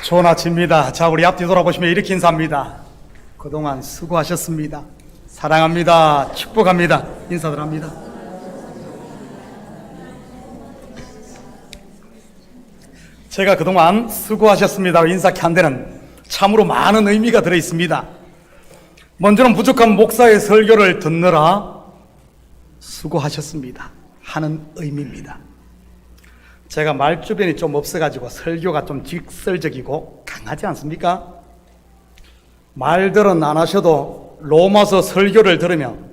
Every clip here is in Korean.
좋은 아침입니다. 자, 우리 앞뒤 돌아보시면 이렇게 인사합니다. 그동안 수고하셨습니다. 사랑합니다. 축복합니다. 인사들 합니다. 제가 그동안 수고하셨습니다 인사케 한 데는 참으로 많은 의미가 들어있습니다. 먼저는 부족한 목사의 설교를 듣느라 수고하셨습니다 하는 의미입니다. 제가 말주변이 좀 없어가지고 설교가 좀 직설적이고 강하지 않습니까? 말들은 안 하셔도 로마서 설교를 들으면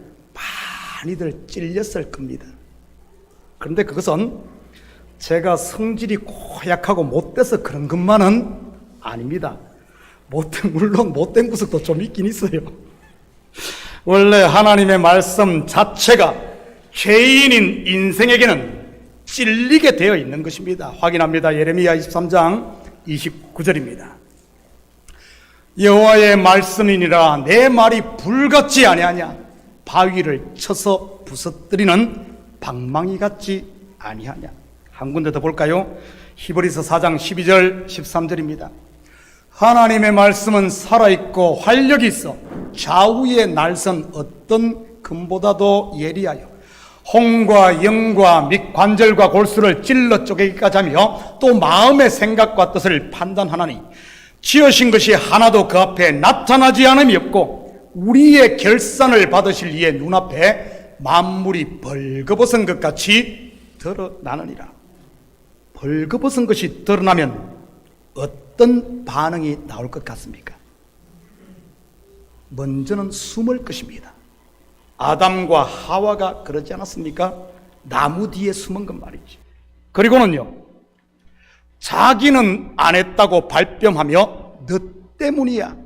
많이들 찔렸을 겁니다. 그런데 그것은 제가 성질이 고약하고 못돼서 그런 것만은 아닙니다. 물론 못된 구석도 좀 있긴 있어요. 원래 하나님의 말씀 자체가 죄인인 인생에게는 찔리게 되어 있는 것입니다. 확인합니다. 예레미야 23장 29절입니다. 여호와의 말씀이니라 내 말이 불같지 아니하냐 바위를 쳐서 부서뜨리는 방망이 같지 아니하냐. 한 군데 더 볼까요? 히브리서 4장 12절 13절입니다. 하나님의 말씀은 살아있고 활력이 있어 좌우의 날선 어떤 금보다도 예리하여 홍과 영과 및 관절과 골수를 찔러 쪼개기까지 하며 또 마음의 생각과 뜻을 판단하나니 지으신 것이 하나도 그 앞에 나타나지 않음이 없고 우리의 결산을 받으실 이의 눈앞에 만물이 벌거벗은 것 같이 드러나느니라. 벌거벗은 것이 드러나면 어떤 반응이 나올 것 같습니까? 먼저는 숨을 것입니다. 아담과 하와가 그러지 않았습니까? 나무 뒤에 숨은 것 말이지. 그리고는요, 자기는 안 했다고 발뺌하며 너 때문이야,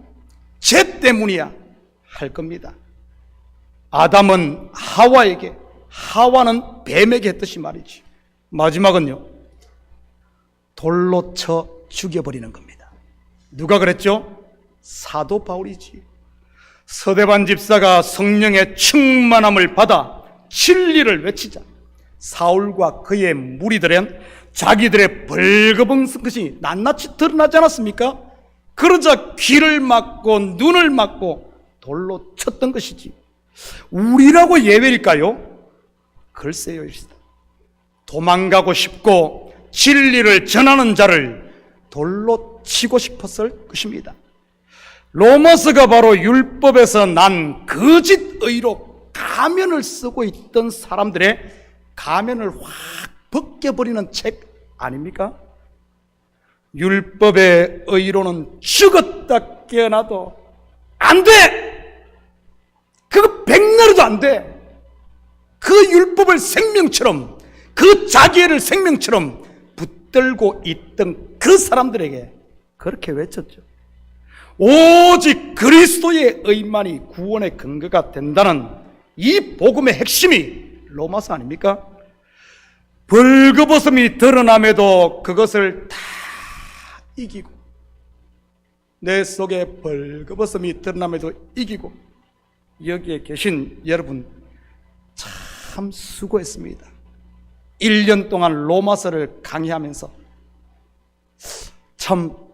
쟤 때문이야 할 겁니다. 아담은 하와에게, 하와는 뱀에게 했듯이 말이지. 마지막은요, 돌로 쳐 죽여버리는 겁니다. 누가 그랬죠? 사도 바울이지. 서대반 집사가 성령의 충만함을 받아 진리를 외치자 사울과 그의 무리들은 자기들의 벌거벗은 것이 낱낱이 드러나지 않았습니까? 그러자 귀를 막고 눈을 막고 돌로 쳤던 것이지. 우리라고 예외일까요? 글쎄요. 도망가고 싶고 진리를 전하는 자를 돌로 치고 싶었을 것입니다. 로마서가 바로 율법에서 난 거짓 의로 가면을 쓰고 있던 사람들의 가면을 확 벗겨버리는 책 아닙니까? 율법의 의로는 죽었다 깨어나도 안 돼! 그거 백날해도 안 돼! 그 율법을 생명처럼, 그 자기애를 생명처럼 붙들고 있던 그 사람들에게 그렇게 외쳤죠. 오직 그리스도의 의만이 구원의 근거가 된다는 이 복음의 핵심이 로마서 아닙니까? 벌거벗음이 드러남에도 그것을 다 이기고, 내 속에 벌거벗음이 드러남에도 이기고, 여기에 계신 여러분 참 수고했습니다. 1년 동안 로마서를 강의하면서 참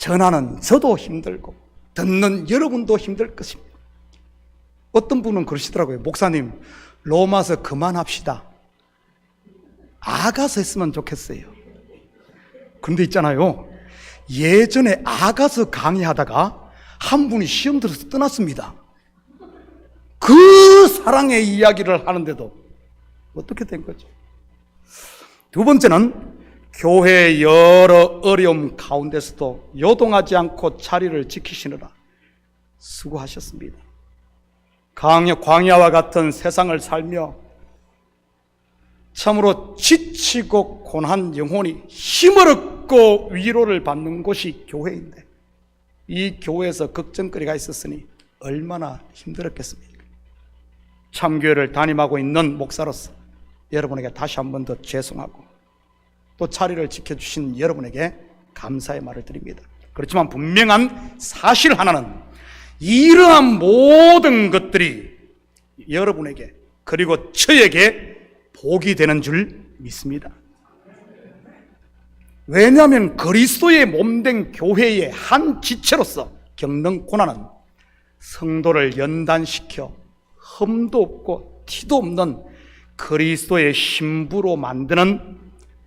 전하는 저도 힘들고 듣는 여러분도 힘들 것입니다. 어떤 분은 그러시더라고요. 목사님, 로마서 그만합시다. 아가서 했으면 좋겠어요. 그런데 있잖아요, 예전에 아가서 강의하다가 한 분이 시험 들어서 떠났습니다. 그 사랑의 이야기를 하는데도 어떻게 된 거죠? 두 번째는 교회의 여러 어려움 가운데서도 요동하지 않고 자리를 지키시느라 수고하셨습니다. 광야와 같은 세상을 살며 참으로 지치고 고난 영혼이 힘을 얻고 위로를 받는 곳이 교회인데 이 교회에서 걱정거리가 있었으니 얼마나 힘들었겠습니까? 참교회를 담임하고 있는 목사로서 여러분에게 다시 한 번 더 죄송하고 또 자리를 지켜주신 여러분에게 감사의 말을 드립니다. 그렇지만 분명한 사실 하나는 이러한 모든 것들이 여러분에게 그리고 저에게 복이 되는 줄 믿습니다. 왜냐하면 그리스도의 몸된 교회의 한 지체로서 겪는 고난은 성도를 연단시켜 흠도 없고 티도 없는 그리스도의 신부로 만드는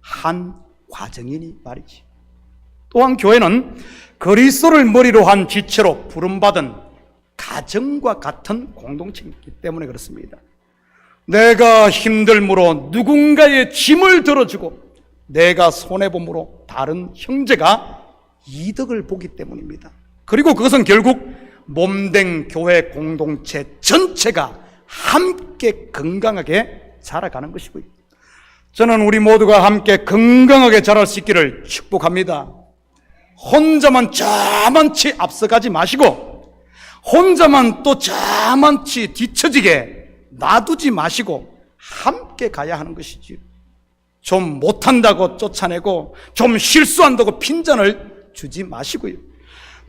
한 과정이니 말이지. 또한 교회는 그리스도를 머리로 한 지체로 부름받은 가정과 같은 공동체이기 때문에 그렇습니다. 내가 힘들므로 누군가의 짐을 들어주고 내가 손해봄으로 다른 형제가 이득을 보기 때문입니다. 그리고 그것은 결국 몸된 교회 공동체 전체가 함께 건강하게 자라가는 것이고요. 저는 우리 모두가 함께 건강하게 자랄 수 있기를 축복합니다. 혼자만 자만치 앞서가지 마시고 혼자만 또 자만치 뒤처지게 놔두지 마시고 함께 가야 하는 것이지요. 좀 못한다고 쫓아내고 좀 실수한다고 핀잔을 주지 마시고요.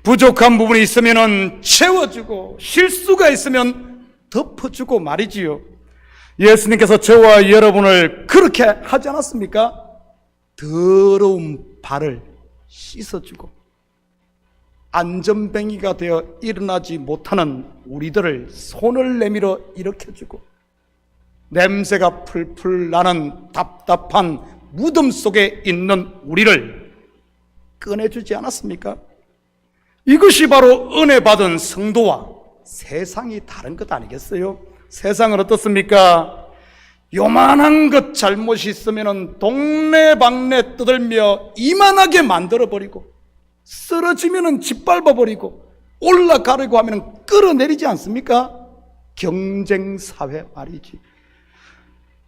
부족한 부분이 있으면 채워주고 실수가 있으면 덮어주고 말이지요. 예수님께서 저와 여러분을 그렇게 하지 않았습니까? 더러운 발을 씻어주고 안전뱅이가 되어 일어나지 못하는 우리들을 손을 내밀어 일으켜주고 냄새가 풀풀 나는 답답한 무덤 속에 있는 우리를 꺼내주지 않았습니까? 이것이 바로 은혜 받은 성도와 세상이 다른 것 아니겠어요? 세상은 어떻습니까? 요만한 것 잘못이 있으면 동네방네 떠들며 이만하게 만들어버리고 쓰러지면 짓밟아버리고 올라가려고 하면 끌어내리지 않습니까? 경쟁사회 말이지.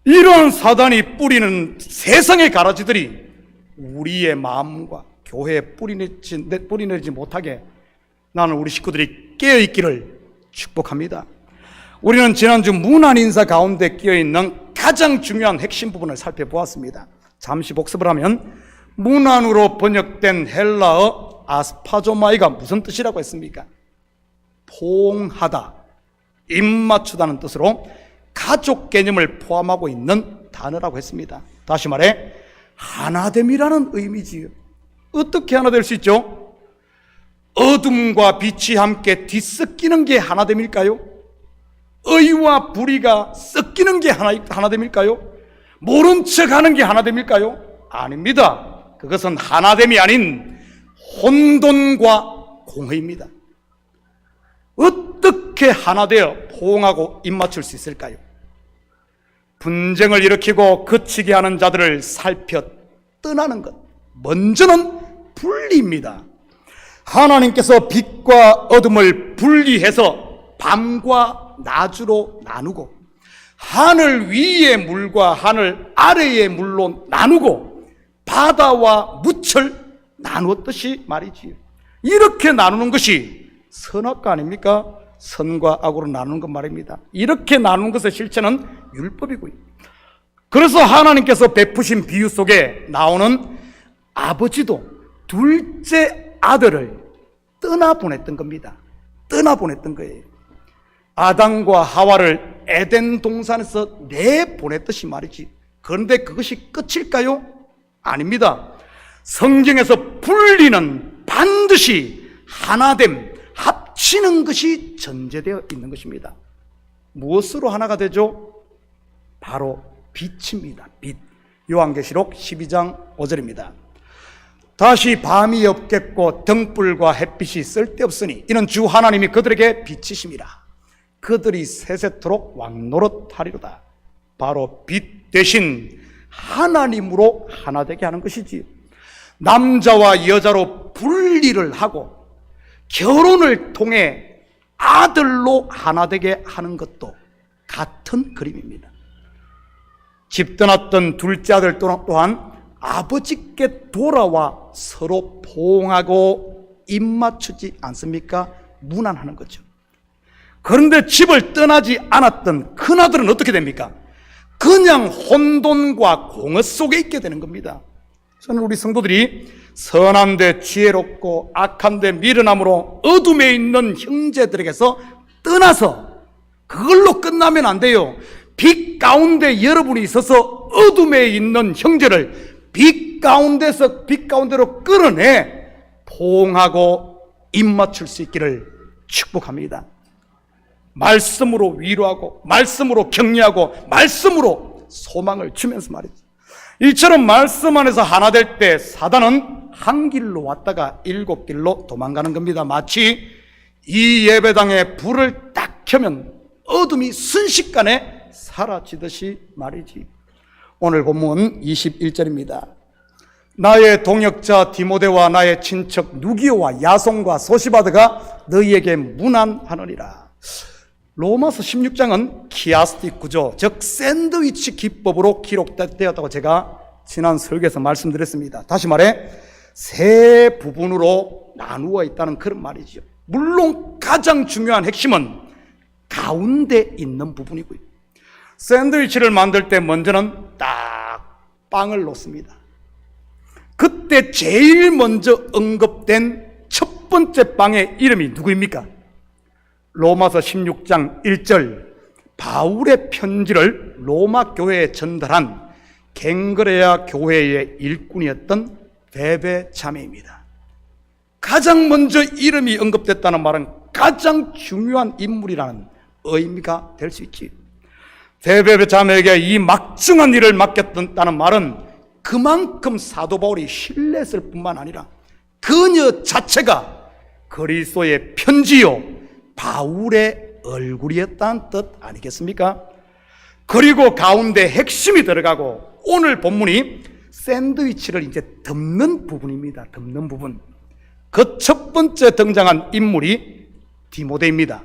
이러한 사단이 뿌리는 세상의 가라지들이 우리의 마음과 교회에 뿌리내리지 못하게 나는 우리 식구들이 깨어있기를 축복합니다. 우리는 지난주 문안 인사 가운데 끼어있는 가장 중요한 핵심 부분을 살펴보았습니다. 잠시 복습을 하면 문안으로 번역된 헬라어 아스파조마이가 무슨 뜻이라고 했습니까? 포옹하다, 입맞추다는 뜻으로 가족 개념을 포함하고 있는 단어라고 했습니다. 다시 말해 하나됨이라는 의미지요. 어떻게 하나 될 수 있죠? 어둠과 빛이 함께 뒤섞이는 게 하나됨일까요? 의와 불의가 섞이는 게 하나됨일까요? 모른 척하는 게 하나됨일까요? 아닙니다. 그것은 하나됨이 아닌 혼돈과 공허입니다. 어떻게 하나 되어 포옹하고 입맞출 수 있을까요? 분쟁을 일으키고 그치게 하는 자들을 살펴 떠나는 것, 먼저는 분리입니다. 하나님께서 빛과 어둠을 분리해서 밤과 낮으로 나누고 하늘 위의 물과 하늘 아래의 물로 나누고 바다와 무철 나누었듯이 말이지요. 이렇게 나누는 것이 선악과 아닙니까? 선과 악으로 나누는 것 말입니다. 이렇게 나누는 것의 실체는 율법이고요. 그래서 하나님께서 베푸신 비유 속에 나오는 아버지도 둘째 아들을 떠나보냈던 겁니다. 떠나보냈던 거예요. 아담과 하와를 에덴 동산에서 내보냈듯이 말이지. 그런데 그것이 끝일까요? 아닙니다. 성경에서 분리는 반드시 하나됨, 합치는 것이 전제되어 있는 것입니다. 무엇으로 하나가 되죠? 바로 빛입니다. 빛. 요한계시록 12장 5절입니다. 다시 밤이 없겠고 등불과 햇빛이 쓸데없으니 이는 주 하나님이 그들에게 빛이심이라. 그들이 세세토록 왕노릇하리로다. 바로 빛 대신 하나님으로 하나 되게 하는 것이지요. 남자와 여자로 분리를 하고 결혼을 통해 아들로 하나 되게 하는 것도 같은 그림입니다. 집 떠났던 둘째 아들 또한 아버지께 돌아와 서로 포옹하고 입맞추지 않습니까? 문안하는 거죠. 그런데 집을 떠나지 않았던 큰아들은 어떻게 됩니까? 그냥 혼돈과 공허 속에 있게 되는 겁니다. 저는 우리 성도들이 선한데 지혜롭고 악한데 미련함으로 어둠에 있는 형제들에게서 떠나서 그걸로 끝나면 안 돼요. 빛 가운데 여러분이 있어서 어둠에 있는 형제를 빛 가운데로 끌어내 포옹하고 입맞출 수 있기를 축복합니다. 말씀으로 위로하고, 말씀으로 격려하고, 말씀으로 소망을 주면서 말이죠. 이처럼 말씀 안에서 하나 될 때 사단은 한 길로 왔다가 7길로 도망가는 겁니다. 마치 이 예배당에 불을 딱 켜면 어둠이 순식간에 사라지듯이 말이지. 오늘 본문 21절입니다. 나의 동역자 디모데와 나의 친척 누기오와 야손과 소시바드가 너희에게 문안하느니라. 로마서 16장은 키아스틱 구조, 즉 샌드위치 기법으로 기록되었다고 제가 지난 설교에서 말씀드렸습니다. 다시 말해 세 부분으로 나누어 있다는 그런 말이죠. 물론 가장 중요한 핵심은 가운데 있는 부분이고요. 샌드위치를 만들 때 먼저는 딱 빵을 놓습니다. 그때 제일 먼저 언급된 첫 번째 빵의 이름이 누구입니까? 로마서 16장 1절, 바울의 편지를 로마 교회에 전달한 갱그레아 교회의 일꾼이었던 베베 자매입니다. 가장 먼저 이름이 언급됐다는 말은 가장 중요한 인물이라는 의미가 될 수 있지. 베베 자매에게 이 막중한 일을 맡겼다는 말은 그만큼 사도 바울이 신뢰했을 뿐만 아니라 그녀 자체가 그리스도의 편지요 바울의 얼굴이었다는 뜻 아니겠습니까? 그리고 가운데 핵심이 들어가고 오늘 본문이 샌드위치를 이제 덮는 부분입니다. 덮는 부분. 그 첫 번째 등장한 인물이 디모데입니다.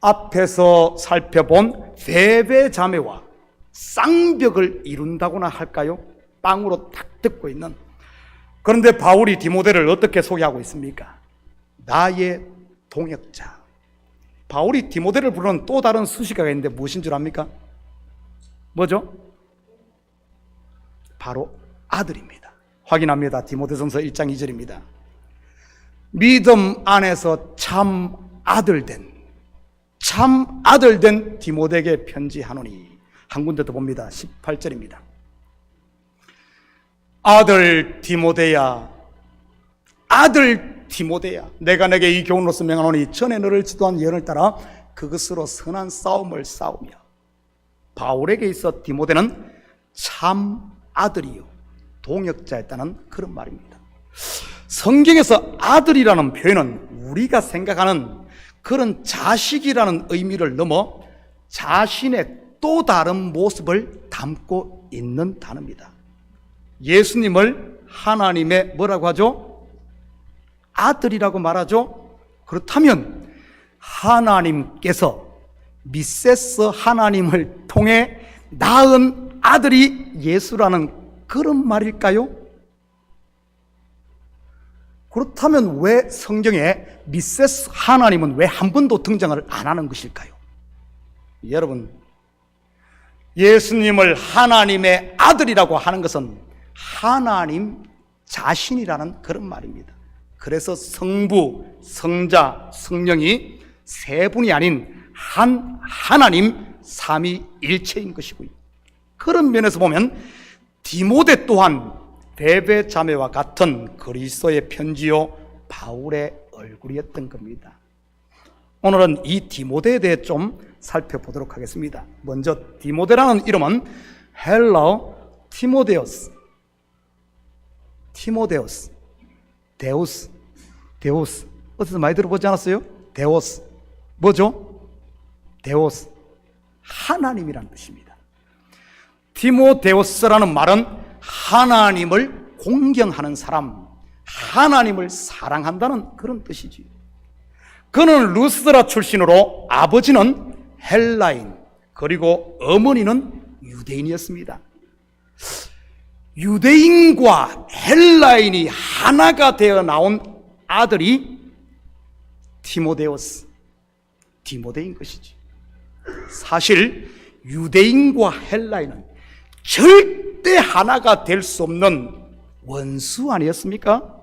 앞에서 살펴본 베베 자매와 쌍벽을 이룬다고나 할까요? 빵으로 탁 덮고 있는. 그런데 바울이 디모데를 어떻게 소개하고 있습니까? 나의 동역자. 바울이 디모데를 부르는 또 다른 수식어가 있는데 무엇인 줄 압니까? 뭐죠? 바로 아들입니다. 확인합니다. 디모데전서 1장 2절입니다. 믿음 안에서 참 아들된 디모데에게 편지하노니. 한 군데 더 봅니다. 18절입니다. 아들 디모데야, 내가 내게 이 교훈으로서 명하노니 전에 너를 지도한 예언을 따라 그것으로 선한 싸움을 싸우며. 바울에게 있어 디모데는 참 아들이요 동역자였다는 그런 말입니다. 성경에서 아들이라는 표현은 우리가 생각하는 그런 자식이라는 의미를 넘어 자신의 또 다른 모습을 담고 있는 단어입니다. 예수님을 하나님의 뭐라고 하죠? 아들이라고 말하죠. 그렇다면 하나님께서 미세스 하나님을 통해 낳은 아들이 예수라는 그런 말일까요? 그렇다면 왜 성경에 미세스 하나님은 왜 한 번도 등장을 안 하는 것일까요? 여러분, 예수님을 하나님의 아들이라고 하는 것은 하나님 자신이라는 그런 말입니다. 그래서 성부, 성자, 성령이 세 분이 아닌 한 하나님 삼위일체인 것이고요. 그런 면에서 보면 디모데 또한 베베 자매와 같은 그리스도의 편지요 바울의 얼굴이었던 겁니다. 오늘은 이 디모데에 대해 좀 살펴보도록 하겠습니다. 먼저 디모데라는 이름은 헬라어 티모데우스, 데우스. 어디서 많이 들어보지 않았어요? 데우스. 뭐죠? 데우스. 하나님이라는 뜻입니다. 디모데우스라는 말은 하나님을 공경하는 사람, 하나님을 사랑한다는 그런 뜻이지. 그는 루스드라 출신으로 아버지는 헬라인, 그리고 어머니는 유대인이었습니다. 유대인과 헬라인이 하나가 되어 나온 아들이 디모데인 것이지. 사실 유대인과 헬라인은 절대 하나가 될 수 없는 원수 아니었습니까?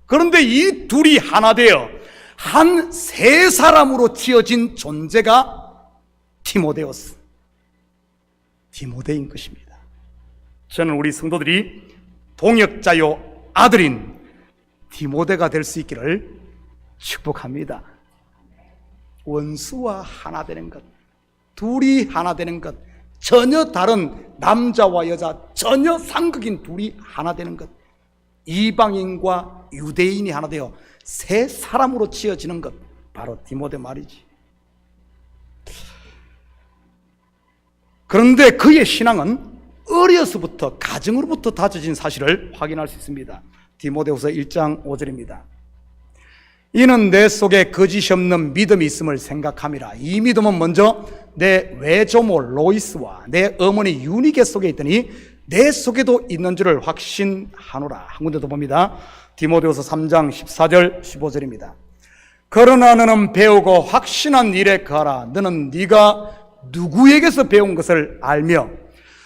그런데 이 둘이 하나 되어 한 세 사람으로 지어진 존재가 디모데인 것입니다. 저는 우리 성도들이 동역자요 아들인 디모데가 될 수 있기를 축복합니다. 원수와 하나 되는 것, 둘이 하나 되는 것, 전혀 다른 남자와 여자, 전혀 상극인 둘이 하나 되는 것, 이방인과 유대인이 하나 되어 새 사람으로 지어지는 것, 바로 디모데 말이지. 그런데 그의 신앙은 어려서부터 가정으로부터 다져진 사실을 확인할 수 있습니다. 디모데후서 1장 5절입니다. 이는 내 속에 거짓이 없는 믿음이 있음을 생각함이라. 이 믿음은 먼저 내 외조모 로이스와 내 어머니 유니게 속에 있더니 내 속에도 있는 줄을 확신하노라. 한 군데 더 봅니다. 디모데후서 3장 14절 15절입니다. 그러나 너는 배우고 확신한 일에 거하라. 너는 네가 누구에게서 배운 것을 알며,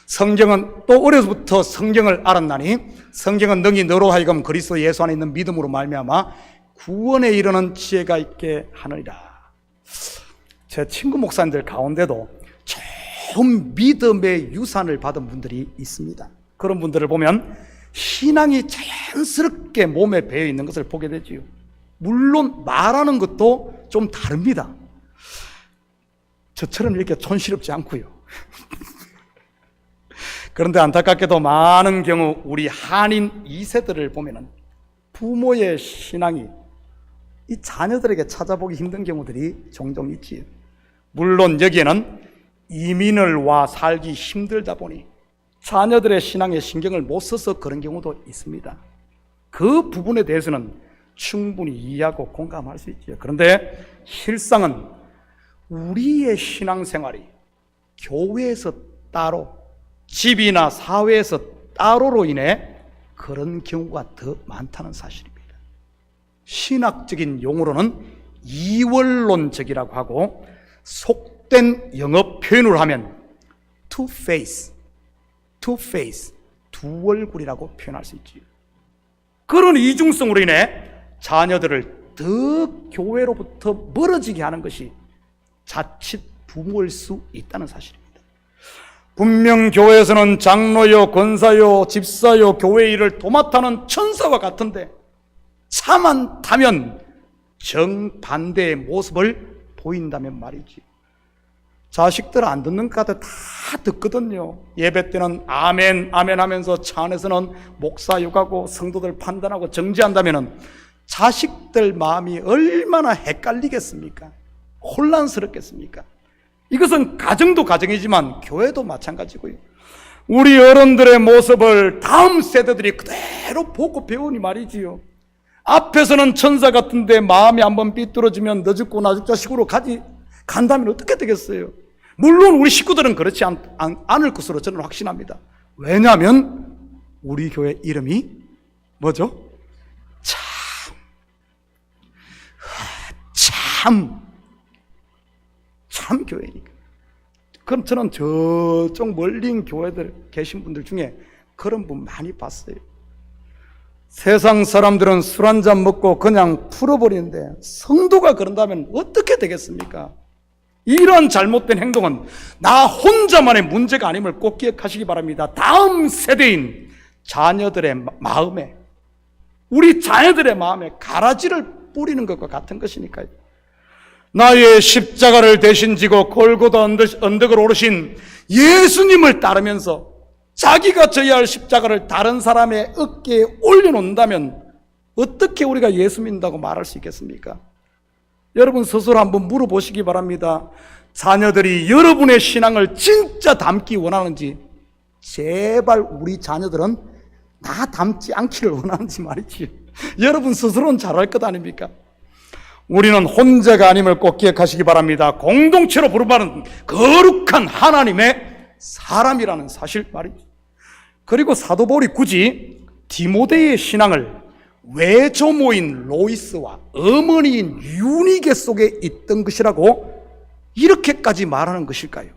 성경은 또 어려서부터 성경을 알았나니 성경은 능히 너로 하여금 그리스도 예수 안에 있는 믿음으로 말미암아 구원에 이르는 지혜가 있게 하느니라. 제 친구 목사님들 가운데도 좋은 믿음의 유산을 받은 분들이 있습니다. 그런 분들을 보면 신앙이 자연스럽게 몸에 배어 있는 것을 보게 되지요. 물론 말하는 것도 좀 다릅니다. 저처럼 이렇게 촌스럽지 않고요. 그런데 안타깝게도 많은 경우 우리 한인 2세들을 보면은 부모의 신앙이 이 자녀들에게 찾아보기 힘든 경우들이 종종 있지요. 물론 여기에는 이민을 와 살기 힘들다 보니 자녀들의 신앙에 신경을 못 써서 그런 경우도 있습니다. 그 부분에 대해서는 충분히 이해하고 공감할 수 있죠. 그런데 실상은 우리의 신앙생활이 교회에서 따로, 집이나 사회에서 따로로 인해 그런 경우가 더 많다는 사실입니다. 신학적인 용어로는 이원론적이라고 하고, 속된 영어 표현을 하면 two-face, 두 얼굴이라고 표현할 수 있지요. 그런 이중성으로 인해 자녀들을 더 교회로부터 멀어지게 하는 것이 자칫 부모일 수 있다는 사실입니다. 분명 교회에서는 장로요, 권사요, 집사요, 교회 일을 도맡아는 천사와 같은데 차만 타면 정반대의 모습을 보인다면 말이지. 자식들 안 듣는 것 같아 다 듣거든요. 예배 때는 아멘 아멘 하면서 차 안에서는 목사 욕하고 성도들 판단하고 정지한다면 자식들 마음이 얼마나 헷갈리겠습니까? 혼란스럽겠습니까? 이것은 가정도 가정이지만 교회도 마찬가지고요. 우리 어른들의 모습을 다음 세대들이 그대로 보고 배우니 말이지요. 앞에서는 천사 같은데 마음이 한번 삐뚤어지면 너 죽고 나 죽자 식으로 간다면 어떻게 되겠어요? 물론 우리 식구들은 그렇지 않을 것으로 저는 확신합니다. 왜냐하면 우리 교회 이름이 뭐죠? 참 교회니까. 그럼 저는 저쪽 멀리 교회들 계신 분들 중에 그런 분 많이 봤어요. 세상 사람들은 술 한잔 먹고 그냥 풀어버리는데 성도가 그런다면 어떻게 되겠습니까? 이런 잘못된 행동은 나 혼자만의 문제가 아님을 꼭 기억하시기 바랍니다. 다음 세대인 자녀들의 마음에, 우리 자녀들의 마음에 가라지를 뿌리는 것과 같은 것이니까요. 나의 십자가를 대신 지고 골고다 언덕을 오르신 예수님을 따르면서 자기가 져야 할 십자가를 다른 사람의 어깨에 올려놓는다면 어떻게 우리가 예수 믿는다고 말할 수 있겠습니까? 여러분 스스로 한번 물어보시기 바랍니다. 자녀들이 여러분의 신앙을 진짜 닮기 원하는지, 제발 우리 자녀들은 나 닮지 않기를 원하는지 말이지. 여러분 스스로는 잘할 것 아닙니까? 우리는 혼자가 아님을 꼭 기억하시기 바랍니다. 공동체로 부름받은 거룩한 하나님의 사람이라는 사실 말이죠. 그리고 사도 바울이 굳이 디모데의 신앙을 외조모인 로이스와 어머니인 유니게 속에 있던 것이라고 이렇게까지 말하는 것일까요?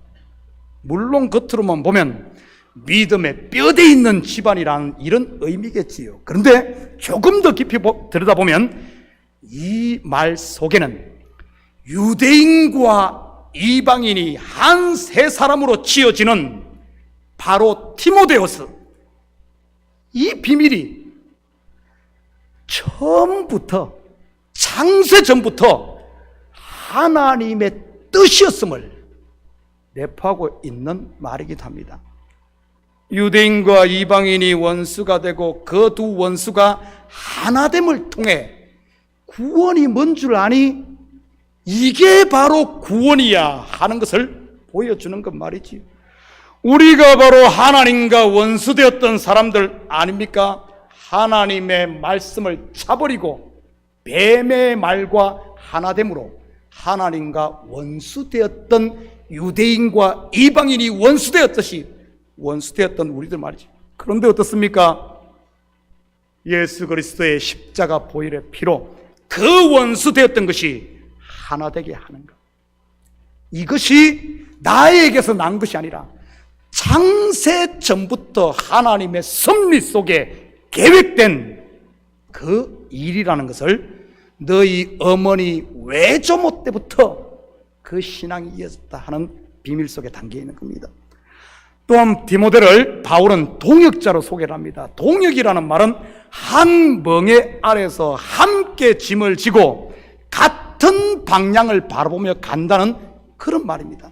물론 겉으로만 보면 믿음의 뼈대 있는 집안이라는 이런 의미겠지요. 그런데 조금 더 깊이 들여다보면 이 말 속에는 유대인과 이방인이 한 세 사람으로 지어지는 바로 디모데후서, 이 비밀이 처음부터, 창세 전부터 하나님의 뜻이었음을 내포하고 있는 말이기도 합니다. 유대인과 이방인이 원수가 되고 그 두 원수가 하나됨을 통해 구원이 뭔 줄 아니? 이게 바로 구원이야 하는 것을 보여주는 것 말이지. 우리가 바로 하나님과 원수되었던 사람들 아닙니까? 하나님의 말씀을 차버리고 뱀의 말과 하나됨으로 하나님과 원수되었던 유대인과 이방인이 원수되었듯이 원수되었던 우리들 말이지. 그런데 어떻습니까? 예수 그리스도의 십자가 보혈의 피로 그 원수되었던 것이 하나 되게 하는 것. 이것이 나에게서 난 것이 아니라 창세 전부터 하나님의 섭리 속에 계획된 그 일이라는 것을 너희 어머니 외조모 때부터 그 신앙이 이어졌다 하는 비밀 속에 담겨 있는 겁니다. 또한 디모데를 바울은 동역자로 소개를 합니다. 동역이라는 말은 한 멍에 아래서 함께 짐을 지고 같은 방향을 바라보며 간다는 그런 말입니다.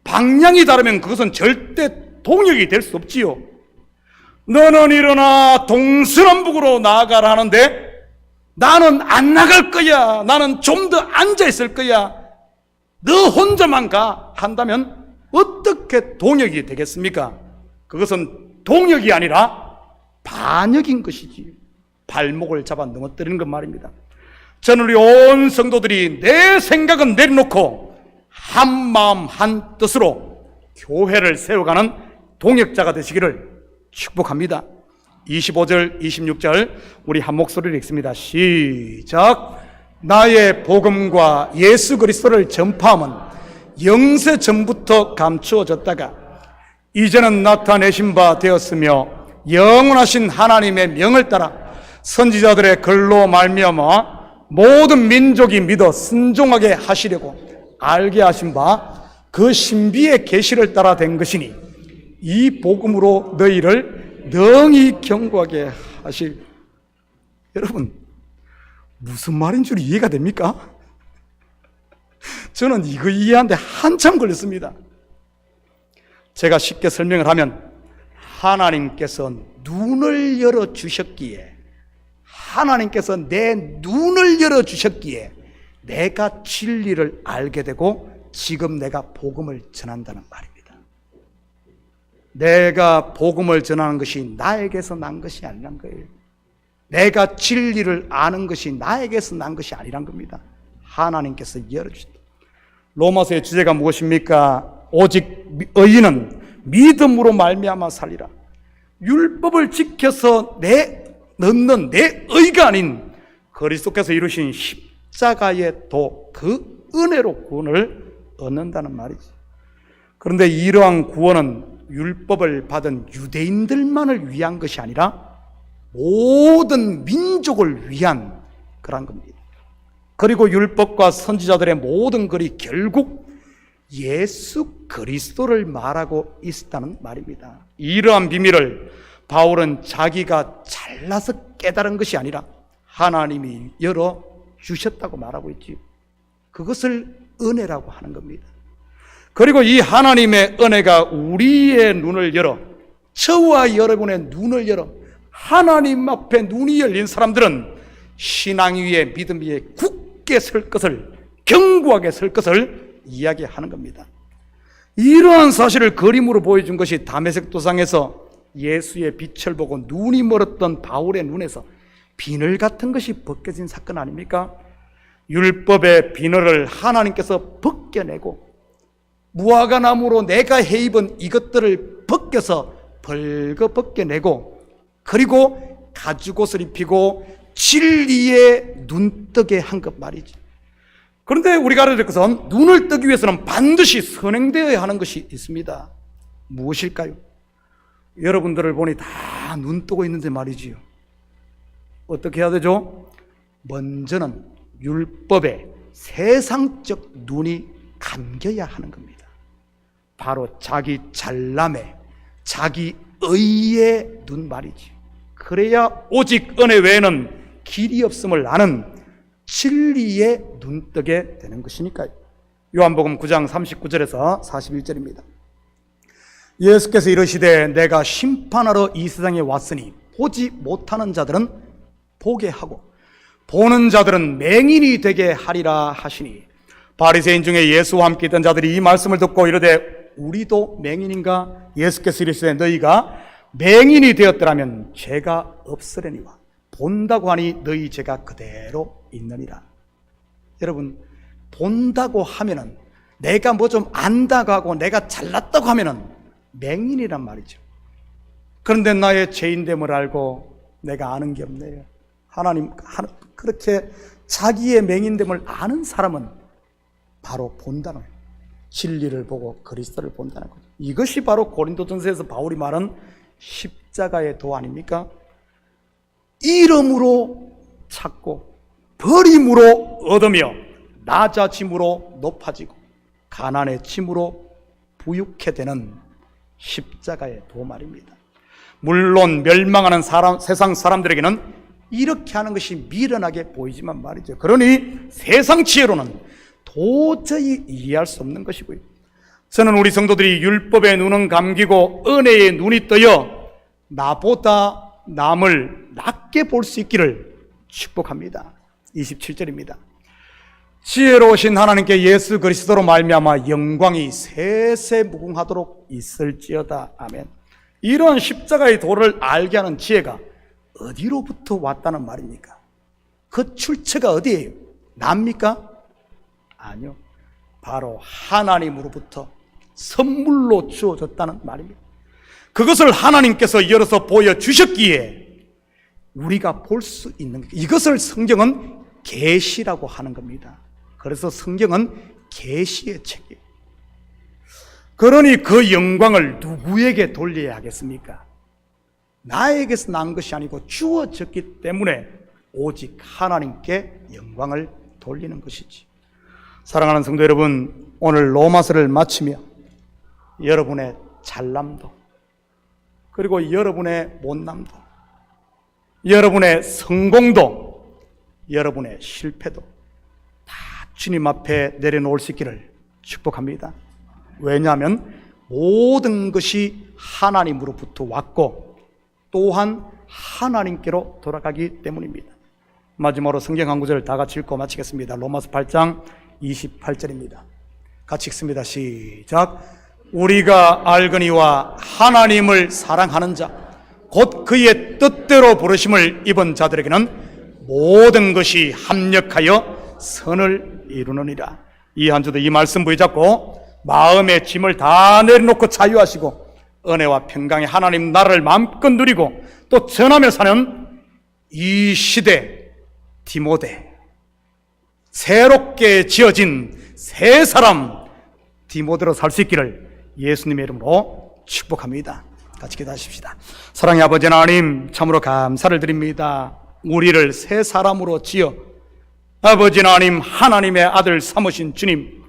방향이 다르면 그것은 절대 동역이 될 수 없지요. 너는 일어나 동서남북으로 나아가라 하는데 나는 안 나갈 거야, 나는 좀 더 앉아 있을 거야, 너 혼자만 가 한다면 어떻게 동역이 되겠습니까? 그것은 동역이 아니라 반역인 것이지. 발목을 잡아 넘어뜨리는 것 말입니다. 저는 우리 온 성도들이 내 생각은 내려놓고 한 마음 한 뜻으로 교회를 세워가는 동역자가 되시기를 축복합니다. 25절 26절 우리 한 목소리로 읽습니다. 시작. 나의 복음과 예수 그리스도를 전파함은 영세 전부터 감추어졌다가 이제는 나타내신 바 되었으며 영원하신 하나님의 명을 따라 선지자들의 글로 말미암아 모든 민족이 믿어 순종하게 하시려고 알게 하신 바 그 신비의 계시를 따라 된 것이니 이 복음으로 너희를 능히 경고하게 하실. 여러분, 무슨 말인 줄 이해가 됩니까? 저는 이거 이해하는데 한참 걸렸습니다. 제가 쉽게 설명을 하면 하나님께서 눈을 열어주셨기에, 하나님께서 내 눈을 열어주셨기에 내가 진리를 알게 되고 지금 내가 복음을 전한다는 말입니다. 내가 복음을 전하는 것이 나에게서 난 것이 아니란 거예요. 내가 진리를 아는 것이 나에게서 난 것이 아니란 겁니다. 하나님께서 열어주셨다. 로마서의 주제가 무엇입니까? 오직 의인은 믿음으로 말미암아 살리라. 율법을 지켜서 넣는 내 의가 아닌 그리스도께서 이루신 십자가의 도, 그 은혜로 구원을 얻는다는 말이지. 그런데 이러한 구원은 율법을 받은 유대인들만을 위한 것이 아니라 모든 민족을 위한 그런 겁니다. 그리고 율법과 선지자들의 모든 글이 결국 예수 그리스도를 말하고 있다는 말입니다. 이러한 비밀을 바울은 자기가 잘나서 깨달은 것이 아니라 하나님이 열어주셨다고 말하고 있지요. 그것을 은혜라고 하는 겁니다. 그리고 이 하나님의 은혜가 우리의 눈을 열어, 저와 여러분의 눈을 열어 하나님 앞에 눈이 열린 사람들은 신앙 위에 믿음 위에 굳게 설 것을, 견고하게 설 것을 이야기하는 겁니다. 이러한 사실을 그림으로 보여준 것이 다메섹 도상에서 예수의 빛을 보고 눈이 멀었던 바울의 눈에서 비늘 같은 것이 벗겨진 사건 아닙니까? 율법의 비늘을 하나님께서 벗겨내고 무화과나무로 내가 해입은 이것들을 벗겨서 벌거 벗겨내고 그리고 가죽옷을 입히고 진리의 눈뜨게 한 것 말이지. 그런데 우리가 알아야 될 것은 눈을 뜨기 위해서는 반드시 선행되어야 하는 것이 있습니다. 무엇일까요? 여러분들을 보니 다 눈 뜨고 있는데 말이지요. 어떻게 해야 되죠? 먼저는 율법에 세상적 눈이 감겨야 하는 겁니다. 바로 자기 잘남에 자기 의의 눈 말이지. 그래야 오직 은혜 외에는 길이 없음을 아는 진리에 눈뜨게 되는 것이니까요. 요한복음 9장 39절에서 41절입니다. 예수께서 이르시되 내가 심판하러 이 세상에 왔으니 보지 못하는 자들은 보게 하고 보는 자들은 맹인이 되게 하리라 하시니, 바리새인 중에 예수와 함께 있던 자들이 이 말씀을 듣고 이르되 우리도 맹인인가? 예수께서 이르시되 너희가 맹인이 되었더라면 죄가 없으려니와 본다고 하니 너희 죄가 그대로 있느니라. 여러분, 본다고 하면은, 내가 뭐 좀 안다고 하고 내가 잘났다고 하면은 맹인이란 말이죠. 그런데 나의 죄인됨을 알고 내가 아는 게 없네요. 하나님, 그렇게 자기의 맹인됨을 아는 사람은 바로 본다는 거예요. 진리를 보고 그리스도를 본다는 거죠. 이것이 바로 고린도전서에서 바울이 말한 십자가의 도 아닙니까? 이름으로 찾고 버림으로 얻으며 낮아짐으로 높아지고 가난해짐으로 부유케 되는 십자가의 도 말입니다. 물론 멸망하는 세상 사람들에게는 이렇게 하는 것이 미련하게 보이지만 말이죠. 그러니 세상 지혜로는 도저히 이해할 수 없는 것이고요. 저는 우리 성도들이 율법의 눈은 감기고 은혜의 눈이 떠여 나보다 남을 낮게 볼 수 있기를 축복합니다. 27절입니다. 지혜로우신 하나님께 예수 그리스도로 말미암아 영광이 세세무궁하도록 있을지어다. 아멘. 이런 십자가의 도를 알게 하는 지혜가 어디로부터 왔다는 말입니까? 그 출처가 어디예요? 납니까? 아니요. 바로 하나님으로부터 선물로 주어졌다는 말입니다. 그것을 하나님께서 열어서 보여주셨기에 우리가 볼 수 있는 것, 이것을 성경은 계시라고 하는 겁니다. 그래서 성경은 계시의 책이에요. 그러니 그 영광을 누구에게 돌려야 하겠습니까? 나에게서 난 것이 아니고 주어졌기 때문에 오직 하나님께 영광을 돌리는 것이지. 사랑하는 성도 여러분, 오늘 로마서를 마치며 여러분의 잘남도, 그리고 여러분의 못남도, 여러분의 성공도, 여러분의 실패도 다 주님 앞에 내려놓을 수 있기를 축복합니다. 왜냐하면 모든 것이 하나님으로부터 왔고 또한 하나님께로 돌아가기 때문입니다. 마지막으로 성경 한 구절 다 같이 읽고 마치겠습니다. 로마서 8장 28절입니다. 같이 읽습니다. 시작. 우리가 알거니와 하나님을 사랑하는 자 곧 그의 뜻대로 부르심을 입은 자들에게는 모든 것이 합력하여 선을 이루느니라. 이 한 주도 이 말씀 부여잡고 마음의 짐을 다 내려놓고 자유하시고 은혜와 평강의 하나님 나라를 마음껏 누리고 또 전하며 사는 이 시대 디모데, 새롭게 지어진 새 사람 디모데로 살 수 있기를 예수님의 이름으로 축복합니다. 같이 기도하십시다. 사랑의 아버지 하나님, 참으로 감사를 드립니다. 우리를 새 사람으로 지어 아버지 하나님, 하나님의 아들 삼으신 주님,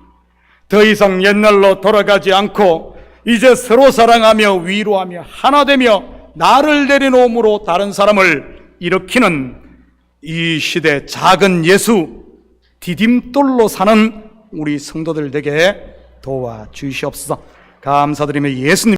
더 이상 옛날로 돌아가지 않고 이제 서로 사랑하며 위로하며 하나 되며 나를 내려놓음으로 다른 사람을 일으키는 이 시대 작은 예수 디딤돌로 사는 우리 성도들 되게 도와주시옵소서. 감사드리며 예수님